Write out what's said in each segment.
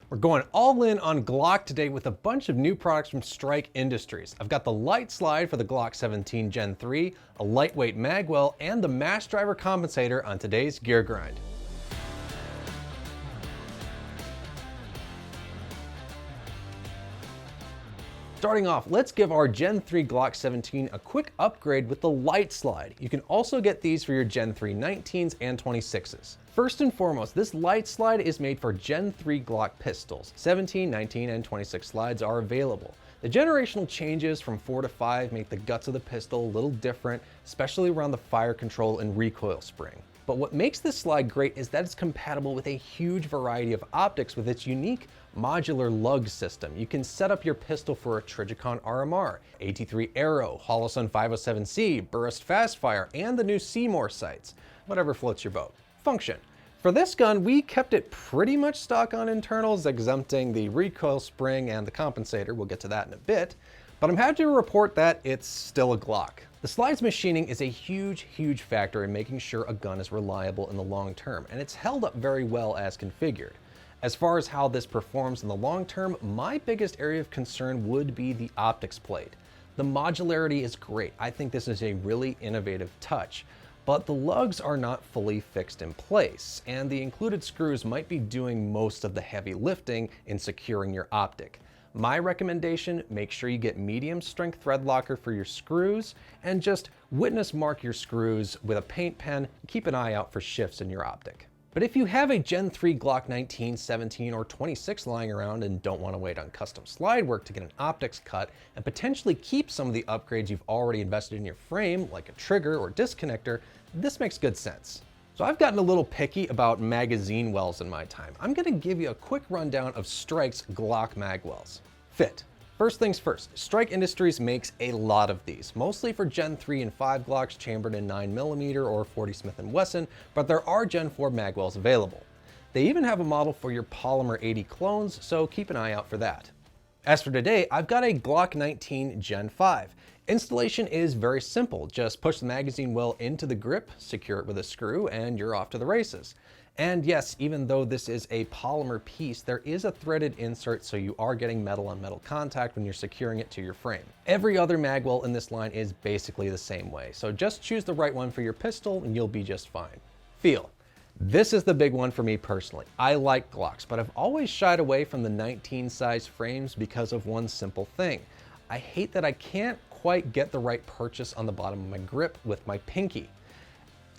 We're going all in on Glock today with a bunch of new products from Strike Industries. I've got the LITESLIDE for the Glock 17 Gen 3, a lightweight Magwell, and the Mass Driver Compensator on today's Gear Grind. Starting off, let's give our Gen 3 Glock 17 a quick upgrade with the LITESLIDE. You can also get these for your Gen 3 19s and 26s. First and foremost, this LITESLIDE is made for Gen 3 Glock pistols. 17, 19, and 26 slides are available. The generational changes from 4 to 5 make the guts of the pistol a little different, especially around the fire control and recoil spring. But what makes this slide great is that it's compatible with a huge variety of optics with its unique modular lug system. You can set up your pistol for a Trijicon RMR, AT3 Aero, Holosun 507C, Burst Fastfire, and the new Seymour sights, whatever floats your boat. Function. For this gun, we kept it pretty much stock on internals, exempting the recoil spring and the compensator. We'll get to that in a bit, but I'm happy to report that it's still a Glock. The slide's machining is a huge factor in making sure a gun is reliable in the long term, and it's held up very well as configured. As far as how this performs in the long term, my biggest area of concern would be the optics plate. The modularity is great. I think this is a really innovative touch, but the lugs are not fully fixed in place, and the included screws might be doing most of the heavy lifting in securing your optic. My recommendation, make sure you get medium strength thread locker for your screws, and just witness mark your screws with a paint pen. Keep an eye out for shifts in your optic. But if you have a Gen 3 Glock 19, 17, or 26 lying around and don't want to wait on custom slide work to get an optics cut and potentially keep some of the upgrades you've already invested in your frame, like a trigger or disconnector, this makes good sense. So I've gotten a little picky about magazine wells in my time. I'm going to give you a quick rundown of Strike's Glock Magwells. Fit. First things first, Strike Industries makes a lot of these, mostly for Gen 3 and 5 Glocks chambered in 9mm or 40 Smith & Wesson, but there are Gen 4 Magwells available. They even have a model for your Polymer 80 clones, so keep an eye out for that. As for today, I've got a Glock 19 Gen 5. Installation is very simple. Just push the magazine well into the grip, secure it with a screw, and you're off to the races. And yes, even though this is a polymer piece, there is a threaded insert, so you are getting metal on metal contact when you're securing it to your frame. Every other magwell in this line is basically the same way, so just choose the right one for your pistol and you'll be just fine. Feel. This is the big one for me personally. I like Glocks, but I've always shied away from the 19 size frames because of one simple thing. I hate that I can't quite get the right purchase on the bottom of my grip with my pinky.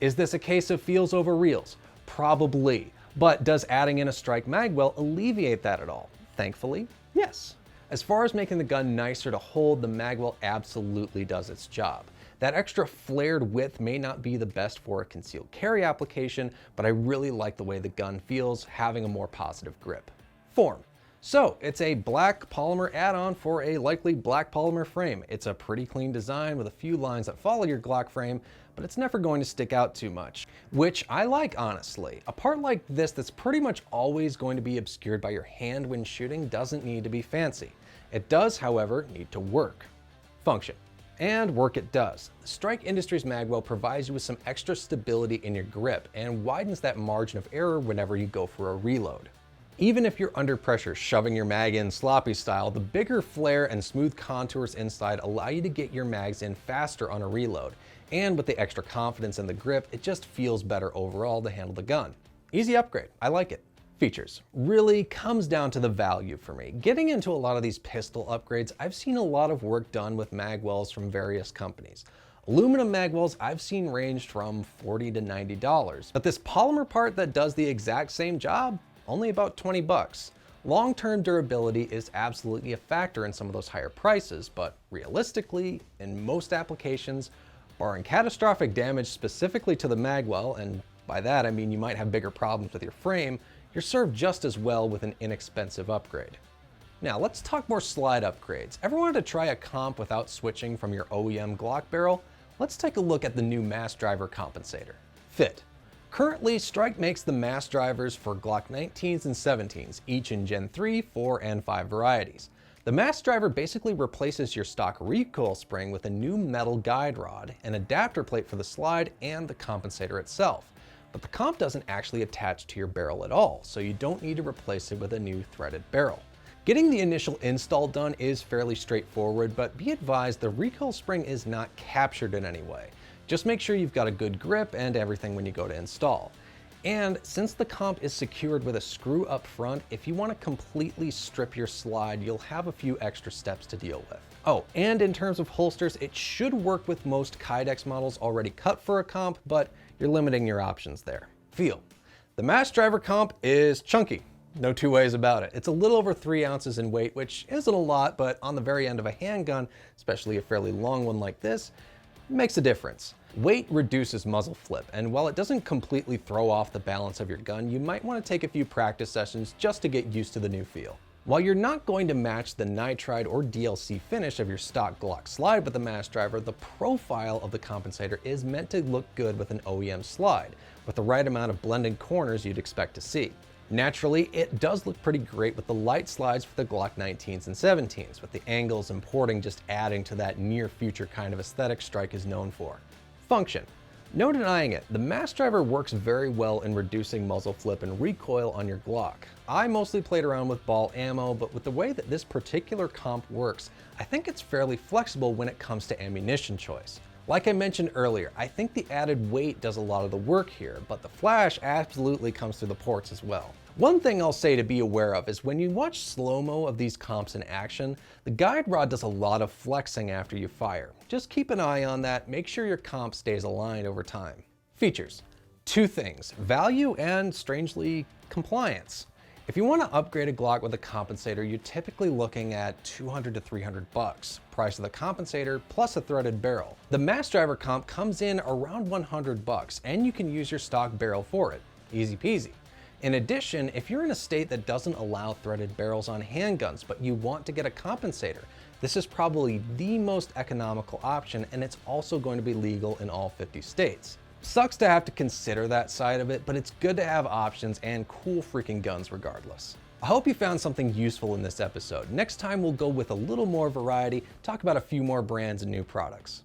Is this a case of feels over reels? Probably, but does adding in a Strike Magwell alleviate that at all? Thankfully, yes. As far as making the gun nicer to hold, the Magwell absolutely does its job. That extra flared width may not be the best for a concealed carry application, but I really like the way the gun feels having a more positive grip. Form. So it's a black polymer add-on for a likely black polymer frame. It's a pretty clean design with a few lines that follow your Glock frame, but it's never going to stick out too much, which I like honestly. A part like this that's pretty much always going to be obscured by your hand when shooting doesn't need to be fancy. It does, however, need to work. Function. And work it does. The Strike Industries Magwell provides you with some extra stability in your grip and widens that margin of error whenever you go for a reload. Even if you're under pressure shoving your mag in sloppy style, the bigger flare and smooth contours inside allow you to get your mags in faster on a reload. And with the extra confidence in the grip, it just feels better overall to handle the gun. Easy upgrade, I like it. Features. Really comes down to the value for me. Getting into a lot of these pistol upgrades, I've seen a lot of work done with magwells from various companies. Aluminum magwells I've seen ranged from $40 to $90, but this polymer part that does the exact same job, only about 20 bucks. Long-term durability is absolutely a factor in some of those higher prices, but realistically, in most applications, barring catastrophic damage specifically to the magwell, and by that I mean you might have bigger problems with your frame, you're served just as well with an inexpensive upgrade. Now let's talk more slide upgrades. Ever wanted to try a comp without switching from your OEM Glock barrel? Let's take a look at the new Mass Driver Compensator. Fit. Currently, Strike makes the mass drivers for Glock 19s and 17s, each in Gen 3, 4, and 5 varieties. The mass driver basically replaces your stock recoil spring with a new metal guide rod, an adapter plate for the slide, and the compensator itself. but the comp doesn't actually attach to your barrel at all, so you don't need to replace it with a new threaded barrel. Getting the initial install done is fairly straightforward, but be advised the recoil spring is not captured in any way. Just make sure you've got a good grip and everything when you go to install. And since the comp is secured with a screw up front, if you want to completely strip your slide, you'll have a few extra steps to deal with. Oh, and in terms of holsters, it should work with most Kydex models already cut for a comp, but you're limiting your options there. Feel. The Mass Driver comp is chunky. No two ways about it. It's a little over 3 ounces in weight, which isn't a lot, but on the very end of a handgun, especially a fairly long one like this, makes a difference. Weight reduces muzzle flip, and while it doesn't completely throw off the balance of your gun, you might want to take a few practice sessions just to get used to the new feel. While you're not going to match the nitride or DLC finish of your stock Glock slide with the Mass Driver, the profile of the compensator is meant to look good with an OEM slide, with the right amount of blended corners you'd expect to see. Naturally, it does look pretty great with the light slides for the Glock 19s and 17s, with the angles and porting just adding to that near future kind of aesthetic Strike is known for. Function. No denying it, the Mass Driver works very well in reducing muzzle flip and recoil on your Glock. I mostly played around with ball ammo, but with the way that this particular comp works, I think it's fairly flexible when it comes to ammunition choice. Like I mentioned earlier, I think the added weight does a lot of the work here, but the flash absolutely comes through the ports as well. One thing I'll say to be aware of is when you watch slow-mo of these comps in action, the guide rod does a lot of flexing after you fire. Just keep an eye on that, make sure your comp stays aligned over time. Features. 2 things, value and, strangely, compliance. If you want to upgrade a Glock with a compensator, you're typically looking at $200 to $300. Price of the compensator plus a threaded barrel. The Mass Driver comp comes in around $100, and you can use your stock barrel for it. Easy peasy. In addition, if you're in a state that doesn't allow threaded barrels on handguns, but you want to get a compensator, this is probably the most economical option, and it's also going to be legal in all 50 states. Sucks to have to consider that side of it, but it's good to have options and cool freaking guns regardless. I hope you found something useful in this episode. Next time we'll go with a little more variety, talk about a few more brands and new products.